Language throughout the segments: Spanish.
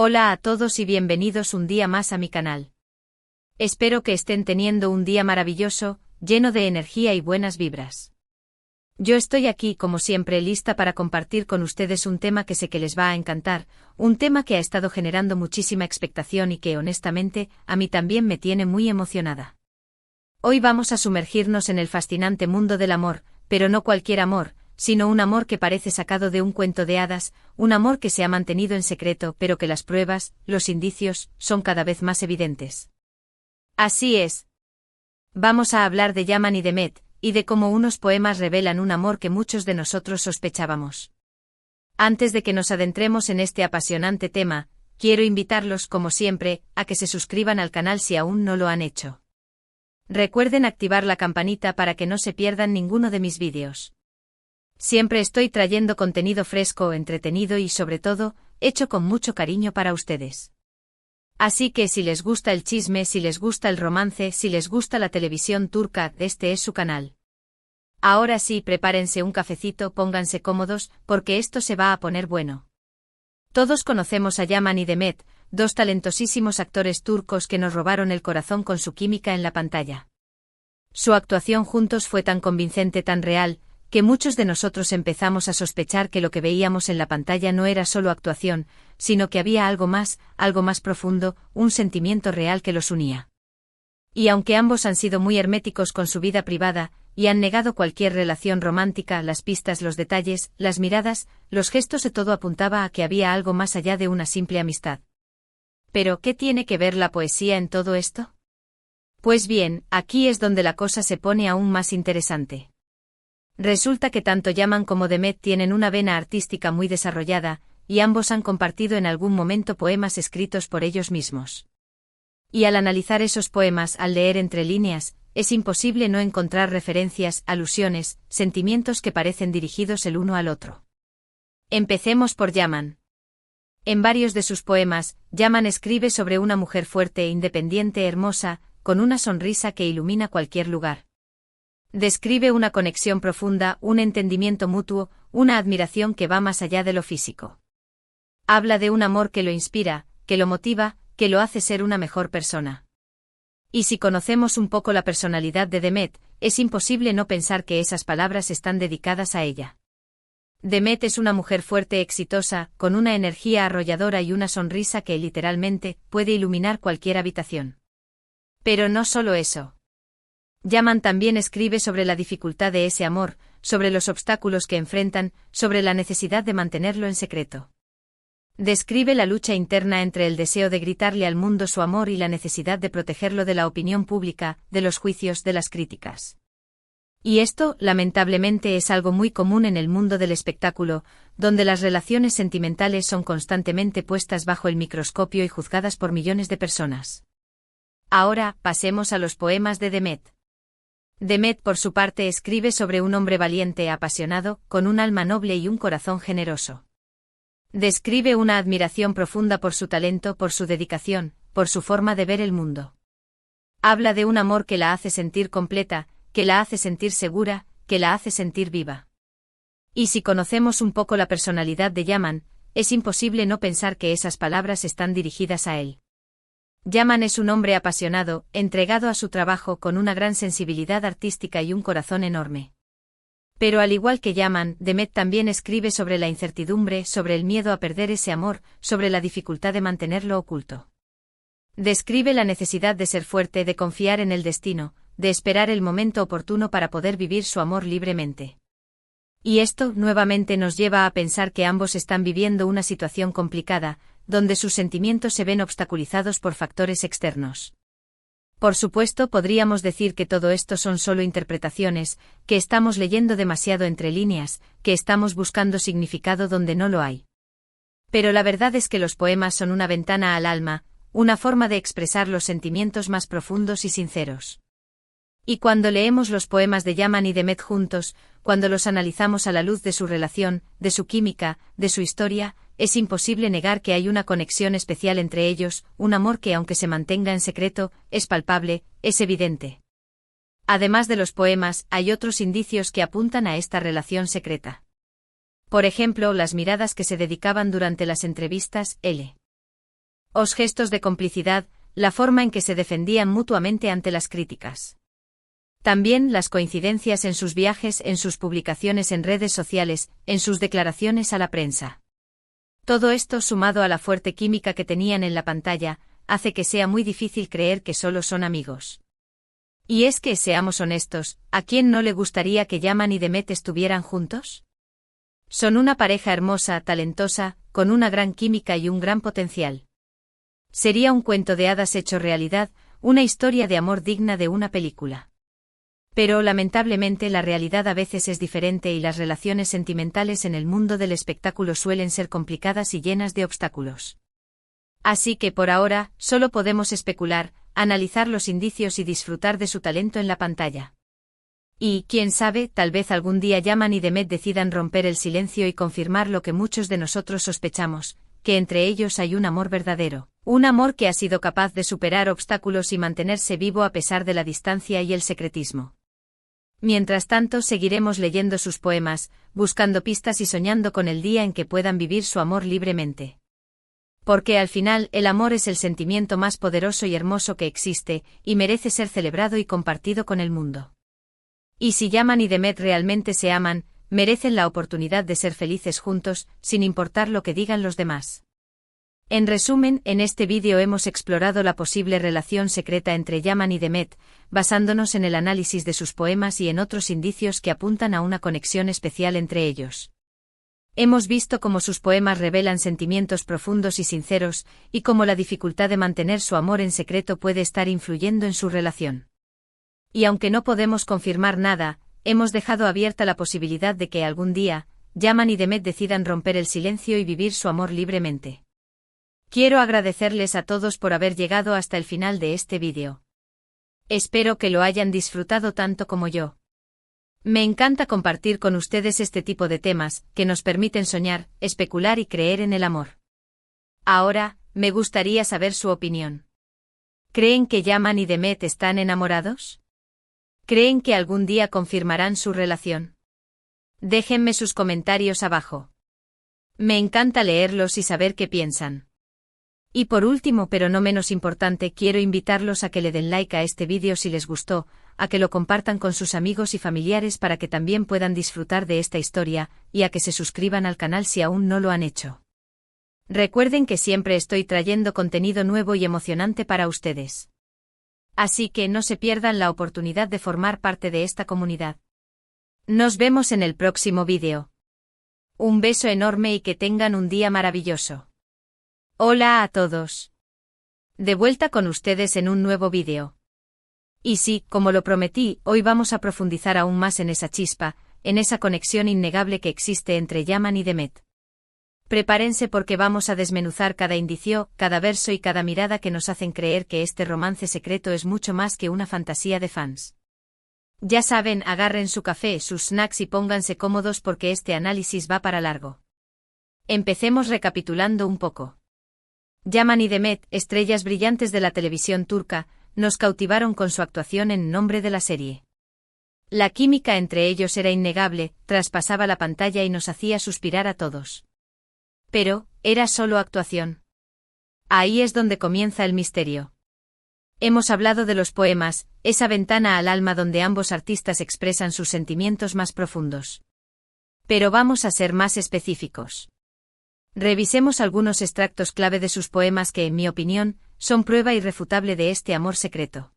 Hola a todos y bienvenidos un día más a mi canal. Espero que estén teniendo un día maravilloso, lleno de energía y buenas vibras. Yo estoy aquí como siempre lista para compartir con ustedes un tema que sé que les va a encantar, un tema que ha estado generando muchísima expectación y que honestamente a mí también me tiene muy emocionada. Hoy vamos a sumergirnos en el fascinante mundo del amor, pero no cualquier amor, sino un amor que parece sacado de un cuento de hadas, un amor que se ha mantenido en secreto pero que las pruebas, los indicios, son cada vez más evidentes. Así es. Vamos a hablar de Yaman y Demet, y de cómo unos poemas revelan un amor que muchos de nosotros sospechábamos. Antes de que nos adentremos en este apasionante tema, quiero invitarlos, como siempre, a que se suscriban al canal si aún no lo han hecho. Recuerden activar la campanita para que no se pierdan ninguno de mis vídeos. Siempre estoy trayendo contenido fresco, entretenido y sobre todo, hecho con mucho cariño para ustedes. Así que si les gusta el chisme, si les gusta el romance, si les gusta la televisión turca, este es su canal. Ahora sí, prepárense un cafecito, pónganse cómodos, porque esto se va a poner bueno. Todos conocemos a Yaman y Demet, dos talentosísimos actores turcos que nos robaron el corazón con su química en la pantalla. Su actuación juntos fue tan convincente, tan real, que muchos de nosotros empezamos a sospechar que lo que veíamos en la pantalla no era solo actuación, sino que había algo más profundo, un sentimiento real que los unía. Y aunque ambos han sido muy herméticos con su vida privada, y han negado cualquier relación romántica, las pistas, los detalles, las miradas, los gestos de todo apuntaba a que había algo más allá de una simple amistad. ¿Pero qué tiene que ver la poesía en todo esto? Pues bien, aquí es donde la cosa se pone aún más interesante. Resulta que tanto Yaman como Demet tienen una vena artística muy desarrollada, y ambos han compartido en algún momento poemas escritos por ellos mismos. Y al analizar esos poemas, al leer entre líneas, es imposible no encontrar referencias, alusiones, sentimientos que parecen dirigidos el uno al otro. Empecemos por Yaman. En varios de sus poemas, Yaman escribe sobre una mujer fuerte, independiente, hermosa, con una sonrisa que ilumina cualquier lugar. Describe una conexión profunda, un entendimiento mutuo, una admiración que va más allá de lo físico. Habla de un amor que lo inspira, que lo motiva, que lo hace ser una mejor persona. Y si conocemos un poco la personalidad de Demet, es imposible no pensar que esas palabras están dedicadas a ella. Demet es una mujer fuerte, exitosa, con una energía arrolladora y una sonrisa que literalmente puede iluminar cualquier habitación. Pero no solo eso. Yaman también escribe sobre la dificultad de ese amor, sobre los obstáculos que enfrentan, sobre la necesidad de mantenerlo en secreto. Describe la lucha interna entre el deseo de gritarle al mundo su amor y la necesidad de protegerlo de la opinión pública, de los juicios, de las críticas. Y esto, lamentablemente, es algo muy común en el mundo del espectáculo, donde las relaciones sentimentales son constantemente puestas bajo el microscopio y juzgadas por millones de personas. Ahora, pasemos a los poemas de Demet. Demet, por su parte, escribe sobre un hombre valiente, apasionado, con un alma noble y un corazón generoso. Describe una admiración profunda por su talento, por su dedicación, por su forma de ver el mundo. Habla de un amor que la hace sentir completa, que la hace sentir segura, que la hace sentir viva. Y si conocemos un poco la personalidad de Yaman, es imposible no pensar que esas palabras están dirigidas a él. Yaman es un hombre apasionado, entregado a su trabajo con una gran sensibilidad artística y un corazón enorme. Pero al igual que Yaman, Demet también escribe sobre la incertidumbre, sobre el miedo a perder ese amor, sobre la dificultad de mantenerlo oculto. Describe la necesidad de ser fuerte, de confiar en el destino, de esperar el momento oportuno para poder vivir su amor libremente. Y esto, nuevamente, nos lleva a pensar que ambos están viviendo una situación complicada, donde sus sentimientos se ven obstaculizados por factores externos. Por supuesto, podríamos decir que todo esto son solo interpretaciones, que estamos leyendo demasiado entre líneas, que estamos buscando significado donde no lo hay. Pero la verdad es que los poemas son una ventana al alma, una forma de expresar los sentimientos más profundos y sinceros. Y cuando leemos los poemas de Yaman y Demet juntos, cuando los analizamos a la luz de su relación, de su química, de su historia, es imposible negar que hay una conexión especial entre ellos, un amor que, aunque se mantenga en secreto, es palpable, es evidente. Además de los poemas, hay otros indicios que apuntan a esta relación secreta. Por ejemplo, las miradas que se dedicaban durante las entrevistas, L. Os gestos de complicidad, la forma en que se defendían mutuamente ante las críticas. También las coincidencias en sus viajes, en sus publicaciones en redes sociales, en sus declaraciones a la prensa. Todo esto, sumado a la fuerte química que tenían en la pantalla, hace que sea muy difícil creer que solo son amigos. Y es que, seamos honestos, ¿a quién no le gustaría que Yaman y Demet estuvieran juntos? Son una pareja hermosa, talentosa, con una gran química y un gran potencial. Sería un cuento de hadas hecho realidad, una historia de amor digna de una película. Pero lamentablemente la realidad a veces es diferente y las relaciones sentimentales en el mundo del espectáculo suelen ser complicadas y llenas de obstáculos. Así que por ahora, solo podemos especular, analizar los indicios y disfrutar de su talento en la pantalla. Y, quién sabe, tal vez algún día Yaman y Demet decidan romper el silencio y confirmar lo que muchos de nosotros sospechamos, que entre ellos hay un amor verdadero, un amor que ha sido capaz de superar obstáculos y mantenerse vivo a pesar de la distancia y el secretismo. Mientras tanto, seguiremos leyendo sus poemas, buscando pistas y soñando con el día en que puedan vivir su amor libremente. Porque al final, el amor es el sentimiento más poderoso y hermoso que existe, y merece ser celebrado y compartido con el mundo. Y si Yaman y Demet realmente se aman, merecen la oportunidad de ser felices juntos, sin importar lo que digan los demás. En resumen, en este vídeo hemos explorado la posible relación secreta entre Yaman y Demet, basándonos en el análisis de sus poemas y en otros indicios que apuntan a una conexión especial entre ellos. Hemos visto cómo sus poemas revelan sentimientos profundos y sinceros, y cómo la dificultad de mantener su amor en secreto puede estar influyendo en su relación. Y aunque no podemos confirmar nada, hemos dejado abierta la posibilidad de que algún día, Yaman y Demet decidan romper el silencio y vivir su amor libremente. Quiero agradecerles a todos por haber llegado hasta el final de este vídeo. Espero que lo hayan disfrutado tanto como yo. Me encanta compartir con ustedes este tipo de temas, que nos permiten soñar, especular y creer en el amor. Ahora, me gustaría saber su opinión. ¿Creen que Yaman y Demet están enamorados? ¿Creen que algún día confirmarán su relación? Déjenme sus comentarios abajo. Me encanta leerlos y saber qué piensan. Y por último, pero no menos importante, quiero invitarlos a que le den like a este vídeo si les gustó, a que lo compartan con sus amigos y familiares para que también puedan disfrutar de esta historia, y a que se suscriban al canal si aún no lo han hecho. Recuerden que siempre estoy trayendo contenido nuevo y emocionante para ustedes. Así que no se pierdan la oportunidad de formar parte de esta comunidad. Nos vemos en el próximo vídeo. Un beso enorme y que tengan un día maravilloso. Hola a todos. De vuelta con ustedes en un nuevo vídeo. Y sí, como lo prometí, hoy vamos a profundizar aún más en esa chispa, en esa conexión innegable que existe entre Yaman y Demet. Prepárense porque vamos a desmenuzar cada indicio, cada verso y cada mirada que nos hacen creer que este romance secreto es mucho más que una fantasía de fans. Ya saben, agarren su café, sus snacks y pónganse cómodos porque este análisis va para largo. Empecemos recapitulando un poco. Yaman y Demet, estrellas brillantes de la televisión turca, nos cautivaron con su actuación en nombre de la serie. La química entre ellos era innegable, traspasaba la pantalla y nos hacía suspirar a todos. Pero, ¿era solo actuación? Ahí es donde comienza el misterio. Hemos hablado de los poemas, esa ventana al alma donde ambos artistas expresan sus sentimientos más profundos. Pero vamos a ser más específicos. Revisemos algunos extractos clave de sus poemas que, en mi opinión, son prueba irrefutable de este amor secreto.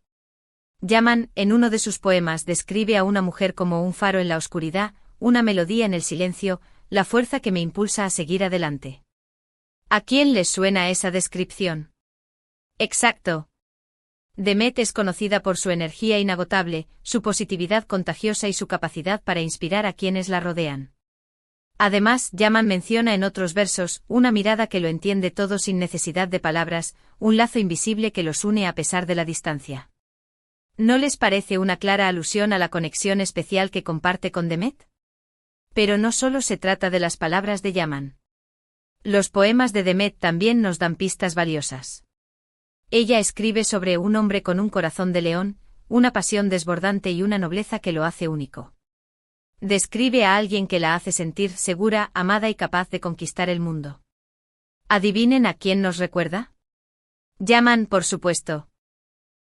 Yaman, en uno de sus poemas, describe a una mujer como un faro en la oscuridad, una melodía en el silencio, la fuerza que me impulsa a seguir adelante. ¿A quién les suena esa descripción? Exacto. Demet es conocida por su energía inagotable, su positividad contagiosa y su capacidad para inspirar a quienes la rodean. Además, Yaman menciona en otros versos, una mirada que lo entiende todo sin necesidad de palabras, un lazo invisible que los une a pesar de la distancia. ¿No les parece una clara alusión a la conexión especial que comparte con Demet? Pero no solo se trata de las palabras de Yaman. Los poemas de Demet también nos dan pistas valiosas. Ella escribe sobre un hombre con un corazón de león, una pasión desbordante y una nobleza que lo hace único. Describe a alguien que la hace sentir segura, amada y capaz de conquistar el mundo. ¿Adivinen a quién nos recuerda? Yaman, por supuesto.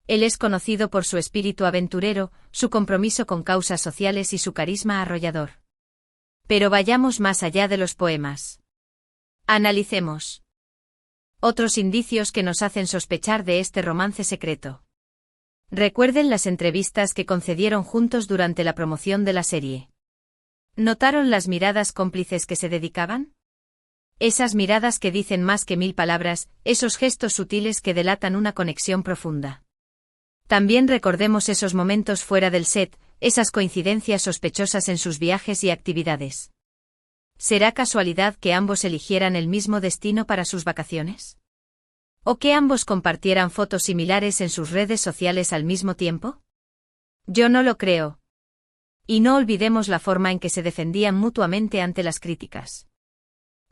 Él es conocido por su espíritu aventurero, su compromiso con causas sociales y su carisma arrollador. Pero vayamos más allá de los poemas. Analicemos otros indicios que nos hacen sospechar de este romance secreto. Recuerden las entrevistas que concedieron juntos durante la promoción de la serie. ¿Notaron las miradas cómplices que se dedicaban? Esas miradas que dicen más que 1000 palabras, esos gestos sutiles que delatan una conexión profunda. También recordemos esos momentos fuera del set, esas coincidencias sospechosas en sus viajes y actividades. ¿Será casualidad que ambos eligieran el mismo destino para sus vacaciones? ¿O que ambos compartieran fotos similares en sus redes sociales al mismo tiempo? Yo no lo creo. Y no olvidemos la forma en que se defendían mutuamente ante las críticas.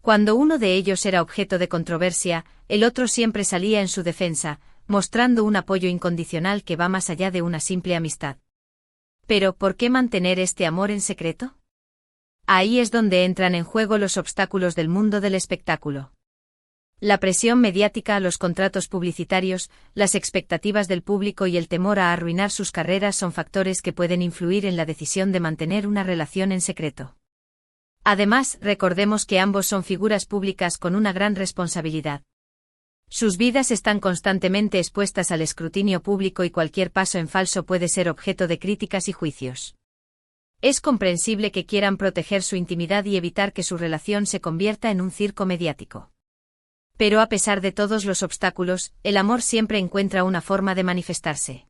Cuando uno de ellos era objeto de controversia, el otro siempre salía en su defensa, mostrando un apoyo incondicional que va más allá de una simple amistad. Pero, ¿por qué mantener este amor en secreto? Ahí es donde entran en juego los obstáculos del mundo del espectáculo. La presión mediática, los contratos publicitarios, las expectativas del público y el temor a arruinar sus carreras son factores que pueden influir en la decisión de mantener una relación en secreto. Además, recordemos que ambos son figuras públicas con una gran responsabilidad. Sus vidas están constantemente expuestas al escrutinio público y cualquier paso en falso puede ser objeto de críticas y juicios. Es comprensible que quieran proteger su intimidad y evitar que su relación se convierta en un circo mediático. Pero a pesar de todos los obstáculos, el amor siempre encuentra una forma de manifestarse.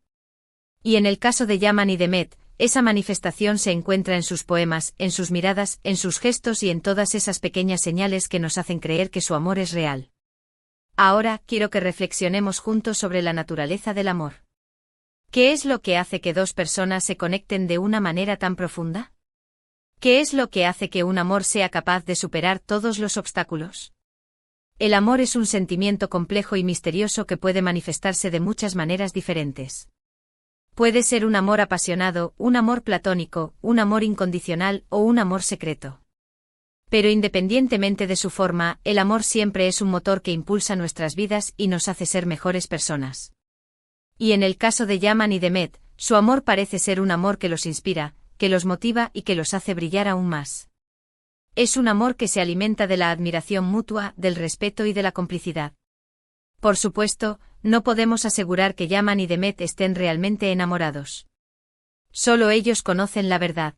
Y en el caso de Yaman y Demet, esa manifestación se encuentra en sus poemas, en sus miradas, en sus gestos y en todas esas pequeñas señales que nos hacen creer que su amor es real. Ahora, quiero que reflexionemos juntos sobre la naturaleza del amor. ¿Qué es lo que hace que dos personas se conecten de una manera tan profunda? ¿Qué es lo que hace que un amor sea capaz de superar todos los obstáculos? El amor es un sentimiento complejo y misterioso que puede manifestarse de muchas maneras diferentes. Puede ser un amor apasionado, un amor platónico, un amor incondicional o un amor secreto. Pero independientemente de su forma, el amor siempre es un motor que impulsa nuestras vidas y nos hace ser mejores personas. Y en el caso de Yaman y Demet, su amor parece ser un amor que los inspira, que los motiva y que los hace brillar aún más. Es un amor que se alimenta de la admiración mutua, del respeto y de la complicidad. Por supuesto, no podemos asegurar que Yaman y Demet estén realmente enamorados. Solo ellos conocen la verdad.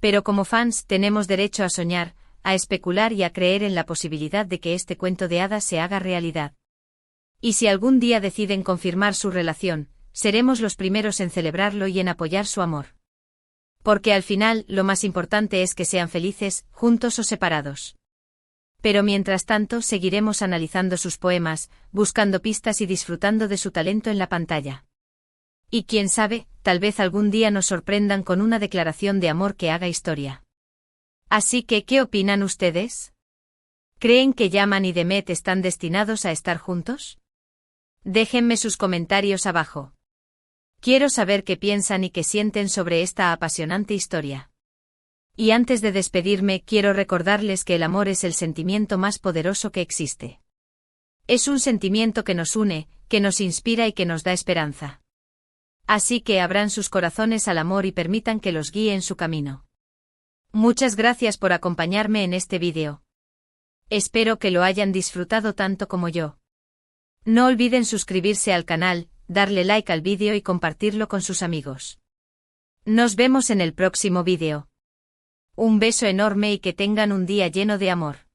Pero como fans tenemos derecho a soñar, a especular y a creer en la posibilidad de que este cuento de hadas se haga realidad. Y si algún día deciden confirmar su relación, seremos los primeros en celebrarlo y en apoyar su amor. Porque al final, lo más importante es que sean felices, juntos o separados. Pero mientras tanto seguiremos analizando sus poemas, buscando pistas y disfrutando de su talento en la pantalla. Y quién sabe, tal vez algún día nos sorprendan con una declaración de amor que haga historia. Así que, ¿qué opinan ustedes? ¿Creen que Yaman y Demet están destinados a estar juntos? Déjenme sus comentarios abajo. Quiero saber qué piensan y qué sienten sobre esta apasionante historia. Y antes de despedirme, quiero recordarles que el amor es el sentimiento más poderoso que existe. Es un sentimiento que nos une, que nos inspira y que nos da esperanza. Así que abran sus corazones al amor y permitan que los guíe en su camino. Muchas gracias por acompañarme en este vídeo. Espero que lo hayan disfrutado tanto como yo. No olviden suscribirse al canal, darle like al vídeo y compartirlo con sus amigos. Nos vemos en el próximo vídeo. Un beso enorme y que tengan un día lleno de amor.